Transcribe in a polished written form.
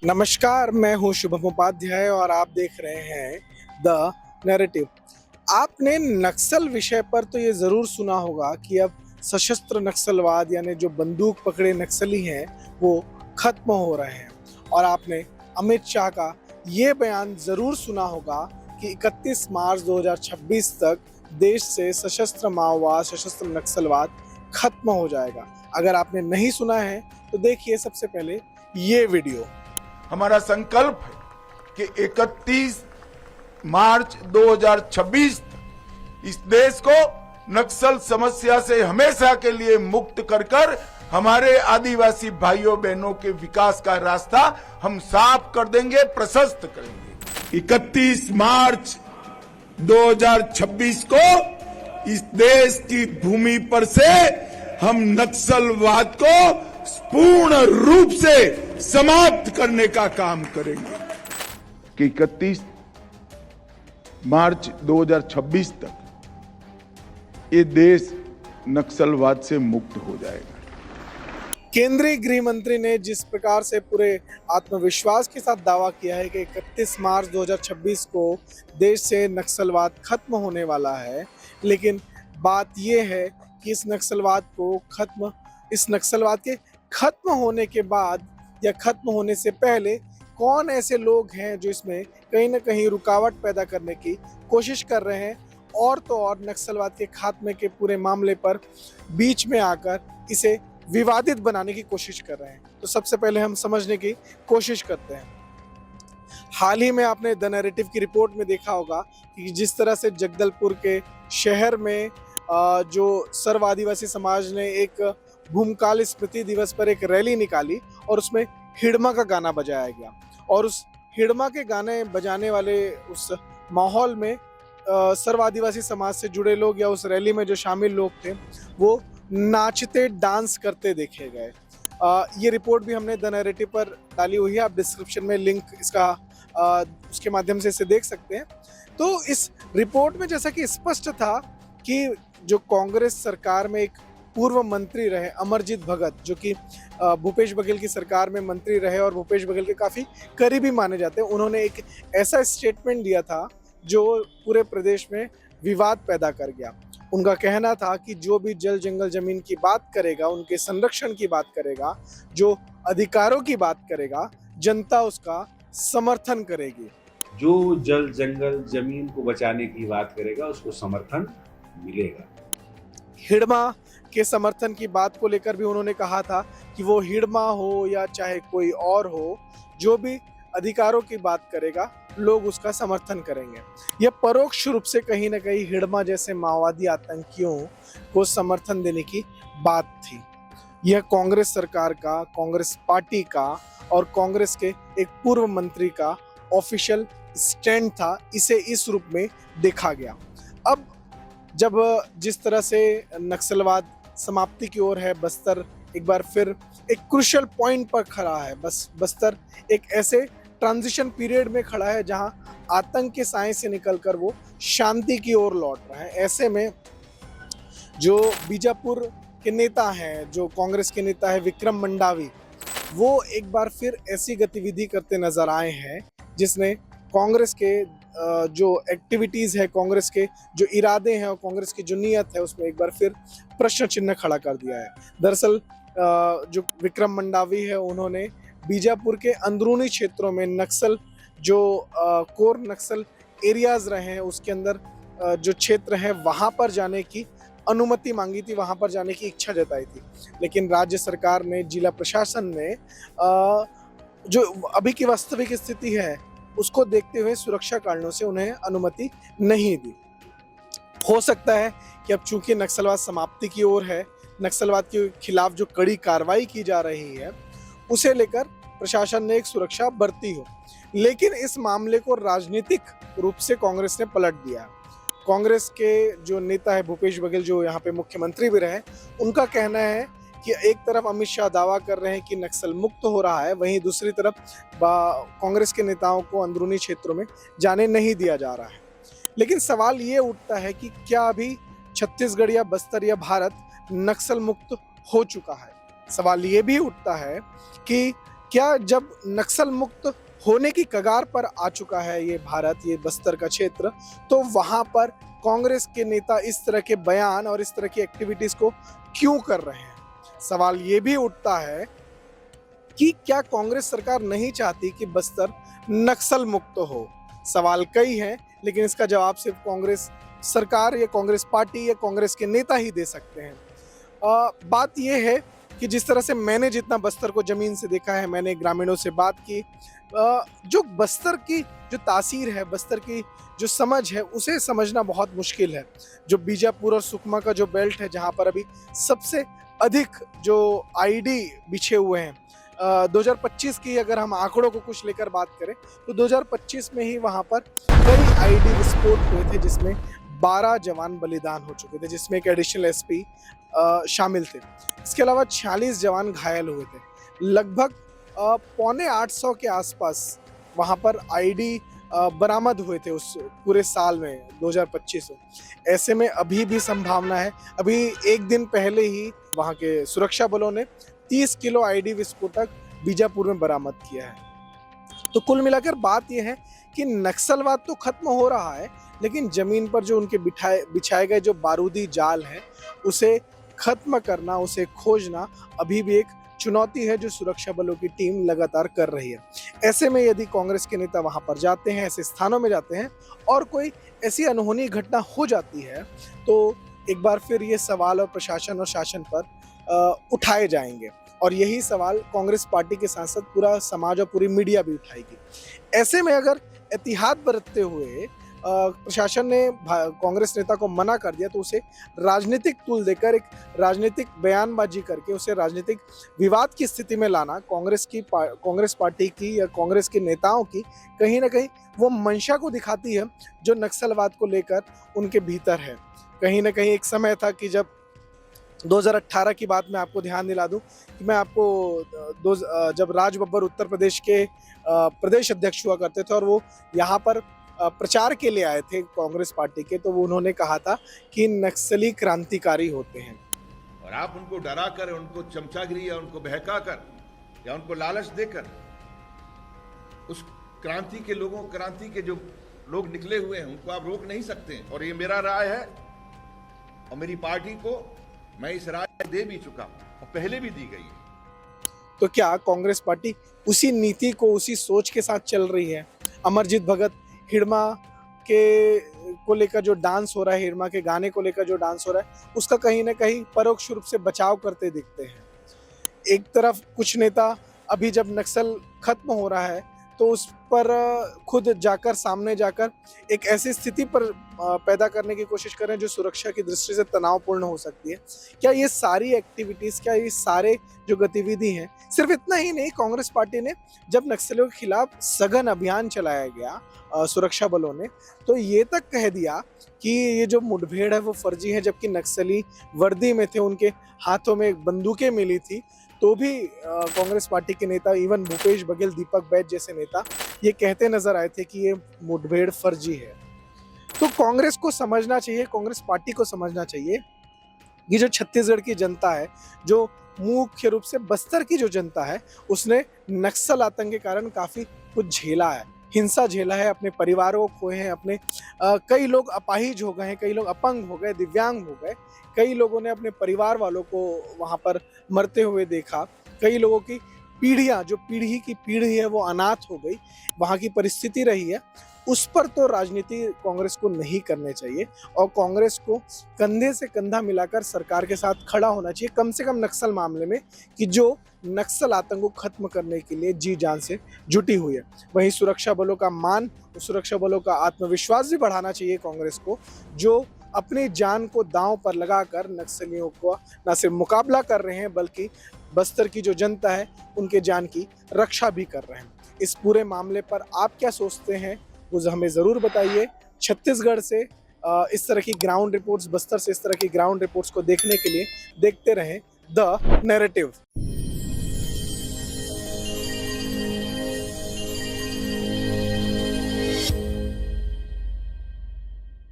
नमस्कार, मैं हूं शुभम उपाध्याय और आप देख रहे हैं द नैरेटिव। आपने नक्सल विषय पर तो ये ज़रूर सुना होगा कि अब सशस्त्र नक्सलवाद यानी जो बंदूक पकड़े नक्सली हैं वो खत्म हो रहे हैं। और आपने अमित शाह का ये बयान ज़रूर सुना होगा कि 31 मार्च 2026 तक देश से सशस्त्र माओवाद, सशस्त्र नक्सलवाद खत्म हो जाएगा। अगर आपने नहीं सुना है तो देखिए सबसे पहले ये वीडियो। हमारा संकल्प है कि 31 मार्च 2026 तक इस देश को नक्सल समस्या से हमेशा के लिए मुक्त कर हमारे आदिवासी भाइयों बहनों के विकास का रास्ता हम साफ कर देंगे, प्रशस्त करेंगे। 31 मार्च 2026 को इस देश की भूमि पर से हम नक्सलवाद को पूर्ण रूप से समाप्त करने का काम करेंगे कि 31 मार्च 2026 तक ये देश नक्सलवाद से मुक्त हो जाएगा। केंद्रीय गृह मंत्री ने जिस प्रकार से पूरे आत्मविश्वास के साथ दावा किया है कि 31 मार्च 2026 को देश से नक्सलवाद खत्म होने वाला है, लेकिन बात यह है कि इस नक्सलवाद के खत्म होने के बाद या खत्म होने से पहले कौन ऐसे लोग हैं जो इसमें कहीं ना कहीं रुकावट पैदा करने की कोशिश कर रहे हैं और तो और नक्सलवाद के खात्मे के पूरे मामले पर बीच में आकर इसे विवादित बनाने की कोशिश कर रहे हैं। तो सबसे पहले हम समझने की कोशिश करते हैं। हाल ही में आपने द नैरेटिव की रिपोर्ट में देखा होगा कि जिस तरह से जगदलपुर के शहर में जो सर्व आदिवासी समाज ने एक भूमकाल स्मृति दिवस पर एक रैली निकाली और उसमें हिड़मा का गाना बजाया गया और उस हिड़मा के गाने बजाने वाले उस माहौल में सर्व आदिवासी समाज से जुड़े लोग या उस रैली में जो शामिल लोग थे वो नाचते डांस करते देखे गए। ये रिपोर्ट भी हमने द नैरेटिव पर डाली हुई है, आप डिस्क्रिप्शन में लिंक इसका उसके माध्यम से इसे देख सकते हैं। तो इस रिपोर्ट में जैसा कि स्पष्ट था कि जो कांग्रेस सरकार में एक पूर्व मंत्री रहे अमरजीत भगत, जो कि भूपेश बघेल की सरकार में मंत्री रहे और भूपेश बघेल के काफ़ी करीबी माने जाते हैं, उन्होंने एक ऐसा स्टेटमेंट दिया था जो पूरे प्रदेश में विवाद पैदा कर गया। उनका कहना था कि जो भी जल जंगल जमीन की बात करेगा, उनके संरक्षण की बात करेगा, जो अधिकारों की बात करेगा, जनता उसका समर्थन करेगी। जो जल जंगल जमीन को बचाने की बात करेगा उसको समर्थन मिलेगा। हिड़मा के समर्थन की बात को लेकर भी उन्होंने कहा था कि वो हिड़मा हो या चाहे कोई और हो, जो भी अधिकारों की बात करेगा लोग उसका समर्थन करेंगे। यह परोक्ष रूप से कहीं ना कहीं हिड़मा जैसे माओवादी आतंकियों को समर्थन देने की बात थी। यह कांग्रेस सरकार का, कांग्रेस पार्टी का और कांग्रेस के एक पूर्व मंत्री का ऑफिशियल स्टैंड था। इसे इस रूप में देखा गया। अब जब जिस तरह से नक्सलवाद समाप्ति की ओर है, बस्तर एक बार फिर एक क्रूशियल पॉइंट पर खड़ा है। बस्तर एक ऐसे ट्रांजिशन पीरियड में खड़ा है जहां आतंक के साए से निकलकर वो शांति की ओर लौट रहा है। ऐसे में जो बीजापुर के नेता हैं, जो कांग्रेस के नेता है विक्रम मंडावी, वो एक बार फिर ऐसी गतिविधि करते नजर आए हैं जिसने कांग्रेस के जो एक्टिविटीज है, कांग्रेस के जो इरादे हैं और कांग्रेस की जो नीयत है उसमें एक बार फिर प्रश्न चिन्ह खड़ा कर दिया है। दरअसल जो विक्रम मंडावी है, उन्होंने बीजापुर के अंदरूनी क्षेत्रों में नक्सल जो कोर नक्सल एरियाज रहे हैं उसके अंदर जो क्षेत्र है वहां पर जाने की अनुमति मांगी थी, वहां पर जाने की इच्छा जताई थी। लेकिन राज्य सरकार ने, जिला प्रशासन ने जो अभी की वास्तविक स्थिति है उसको देखते हुए सुरक्षा कारणों से उन्हें अनुमति नहीं दी। हो सकता है कि अब चूंकि नक्सलवाद समाप्ति की ओर है, नक्सलवाद के खिलाफ जो कड़ी कार्रवाई की जा रही है उसे लेकर प्रशासन ने एक सुरक्षा बरती हो, लेकिन इस मामले को राजनीतिक रूप से कांग्रेस ने पलट दिया। कांग्रेस के जो नेता है भूपेश बघेल, जो यहाँ पे मुख्यमंत्री भी रहे, उनका कहना है कि एक तरफ अमित शाह दावा कर रहे हैं कि नक्सल मुक्त हो रहा है, वहीं दूसरी तरफ कांग्रेस के नेताओं को अंदरूनी क्षेत्रों में जाने नहीं दिया जा रहा है। लेकिन सवाल ये उठता है कि क्या अभी छत्तीसगढ़ या बस्तर या भारत नक्सल मुक्त हो चुका है? सवाल ये भी उठता है कि क्या जब नक्सल मुक्त होने की कगार पर आ चुका है ये भारत, ये बस्तर का क्षेत्र, तो वहां पर कांग्रेस के नेता इस तरह के बयान और इस तरह की एक्टिविटीज को क्यों कर रहे हैं? सवाल ये भी उठता है कि क्या कांग्रेस सरकार नहीं चाहती कि बस्तर नक्सल मुक्त हो? सवाल कई हैं, लेकिन इसका जवाब सिर्फ कांग्रेस सरकार या कांग्रेस पार्टी या कांग्रेस के नेता ही दे सकते हैं। बात यह है कि जिस तरह से मैंने जितना बस्तर को जमीन से देखा है, मैंने ग्रामीणों से बात की, जो बस्तर की जो तासीर है, बस्तर की जो समझ है, उसे समझना बहुत मुश्किल है। जो बीजापुर और सुकमा का जो बेल्ट है, जहां पर अभी सबसे अधिक जो आईडी बिछे हुए हैं, 2025 की अगर हम आंकड़ों को कुछ लेकर बात करें तो 2025 में ही वहां पर कई आईडी विस्फोट हुए थे, जिसमें 12 जवान बलिदान हो चुके थे, जिसमें एक एडिशनल एसपी शामिल थे। इसके अलावा 46 जवान घायल हुए थे। लगभग 750 के आसपास वहां पर आईडी बरामद हुए थे उस पूरे साल में, 2025 में। ऐसे में अभी भी संभावना है, अभी एक दिन पहले ही वहां के सुरक्षा बलों ने 30 किलो आईडी विस्फोटक बीजापुर में बरामद किया है। तो कुल मिलाकर बात यह है कि नक्सलवाद तो खत्म हो रहा है, लेकिन जमीन पर जो उनके बिछाए गए जो बारूदी जाल हैं, उसे खत्म करना, उसे खोजना अभी भी एक चुनौती है जो सुरक्षा बलों की टीम लगातार कर रही है। ऐसे में यदि कांग्रेस के नेता वहां पर जाते हैं, ऐसे स्थानों में जाते हैं और कोई ऐसी अनहोनी घटना हो जाती है, तो एक बार फिर ये सवाल और प्रशासन और शासन पर उठाए जाएंगे, और यही सवाल कांग्रेस पार्टी के साथ साथ पूरा समाज और पूरी मीडिया भी उठाएगी। ऐसे में अगर एहतियात बरतते हुए प्रशासन ने कांग्रेस नेता को मना कर दिया, तो उसे राजनीतिक तुल देकर, एक राजनीतिक बयानबाजी करके उसे राजनीतिक विवाद की स्थिति में लाना कांग्रेस पार्टी की या कांग्रेस के नेताओं की कहीं ना कहीं वो मंशा को दिखाती है जो नक्सलवाद को लेकर उनके भीतर है। कहीं ना कहीं एक समय था कि जब 2018 की बात मैं आपको ध्यान दिला दूं कि मैं आपको जब राज बब्बर उत्तर प्रदेश के प्रदेश अध्यक्ष हुआ करते थे और वो यहाँ पर प्रचार के लिए आए थे कांग्रेस पार्टी के, तो उन्होंने कहा था कि नक्सली क्रांतिकारी होते हैं। और आप उनको डरा कर, उनको चमचागिरी या उनको बहका कर या उनको लालच देकर उस क्रांति के जो लोग निकले हुए हैं उनको आप रोक नहीं सकते। और ये मेरा राय है और मेरी पार्टी को मैं इस राय दे भी चुका और पहले भी दी गई है। तो क्या कांग्रेस पार्टी उसी नीति को, उसी सोच के साथ चल रही है? अमरजीत भगत हिड़मा को लेकर जो डांस हो रहा है, हिड़मा के गाने को लेकर जो डांस हो रहा है, उसका कहीं ना कहीं परोक्ष रूप से बचाव करते दिखते हैं। एक तरफ कुछ नेता अभी जब नक्सल खत्म हो रहा है तो उस पर खुद जाकर, सामने जाकर एक ऐसी स्थिति पर पैदा करने की कोशिश कर रहे हैं जो सुरक्षा की दृष्टि से तनावपूर्ण हो सकती है। क्या ये सारी एक्टिविटीज, क्या ये सारे जो गतिविधि हैं, सिर्फ इतना ही नहीं, कांग्रेस पार्टी ने जब नक्सलियों के खिलाफ सघन अभियान चलाया गया सुरक्षा बलों ने, तो ये तक कह दिया कि ये जो मुठभेड़ है वो फर्जी है, जबकि नक्सली वर्दी में थे, उनके हाथों में बंदूकें मिली थी, तो भी कांग्रेस पार्टी के नेता, इवन भूपेश बघेल, दीपक बैज जैसे नेता ये कहते नजर आए थे कि ये मुठभेड़ फर्जी है। तो कांग्रेस को समझना चाहिए, कांग्रेस पार्टी को समझना चाहिए, ये जो छत्तीसगढ़ की जनता है, जो मुख्य रूप से बस्तर की जो जनता है, उसने नक्सल आतंक के कारण काफी कुछ झेला है, हिंसा झेला है, अपने परिवारों को खोए हैं, अपने कई लोग अपाहिज हो गए हैं, कई लोग अपंग हो गए, दिव्यांग हो गए, कई लोगों ने अपने परिवार वालों को वहां पर मरते हुए देखा, कई लोगों की पीढ़ियां, जो पीढ़ी की पीढ़ी है वो अनाथ हो गई, वहां की परिस्थिति रही है। उस पर तो राजनीति कांग्रेस को नहीं करनी चाहिए और कांग्रेस को कंधे से कंधा मिलाकर सरकार के साथ खड़ा होना चाहिए, कम से कम नक्सल मामले में, कि जो नक्सल आतंक को खत्म करने के लिए जी जान से जुटी हुई है। वहीं सुरक्षा बलों का मान, सुरक्षा बलों का आत्मविश्वास भी बढ़ाना चाहिए कांग्रेस को, जो अपनी जान को दांव पर लगाकर नक्सलियों को न सिर्फ मुकाबला कर रहे हैं, बल्कि बस्तर की जो जनता है उनके जान की रक्षा भी कर रहे हैं। इस पूरे मामले पर आप क्या सोचते हैं वो हमें ज़रूर बताइए। छत्तीसगढ़ से इस तरह की ग्राउंड रिपोर्ट्स, बस्तर से इस तरह की ग्राउंड रिपोर्ट्स को देखने के लिए देखते रहें द नैरेटिव।